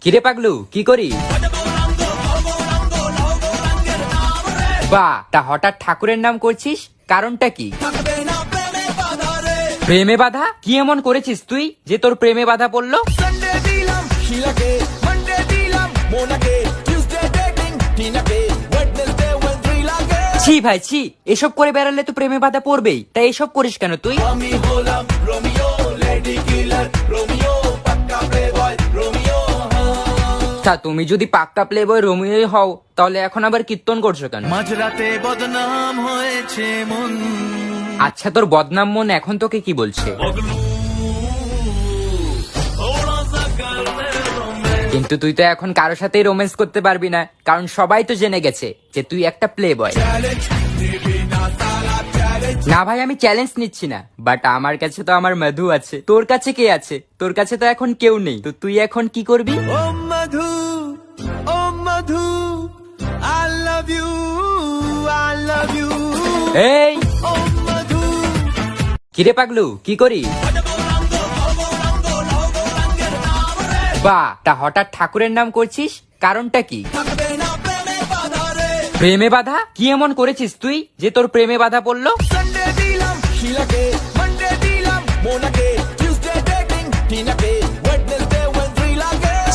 কিরে পাগলু কি করি? বাহ, তা হঠাৎ ঠাকুরের নাম করছিস, কারণটা কি? প্রেমে বাধা? কি এমন করেছিস তুই যে তোর প্রেমে বাধা পড়লো? ছি ভাই ছি, এসব করে বেড়ালে তো প্রেমে বাধা পড়বেই, তাই এসব করিস কেন তুই? তা তুমি যদি পাক্কা প্লে বয় রোমিওই হও, তাহলে এখন আবার কীর্তন করছো কেন? মাঝরাতে বদনাম হয়েছে মন। আচ্ছা, তোর বদনাম মন এখন তোকে কি বলছে? কিন্তু তুই তো এখন কারোর সাথেই রোম্যান্স করতে পারবি না, কারণ সবাই তো জেনে গেছে যে তুই একটা প্লে বয়। না ভাই, আমি চ্যালেঞ্জ নিচ্ছি না, বাট আমার কাছে তো আমার মধু আছে। তোর কাছে কে আছে? তোর কাছে তো এখন কেউ নেই, তো তুই এখন কি করবি? ও মধু, ও মধু, I love you, I love you. এই ও মধু, কিরে পাগলু কি করি? বাহ, তা হঠাৎ ঠাকুরের নাম করছিস, কারণটা কি? প্রেমে বাধা? কি এমন করেছিস তুই যে তোর প্রেমে বাধা পড়লো? সানডে দিলাম শিলাকে, মানডে দিলাম মোনাকে, টিউসডে ডেটিং টিনাকে,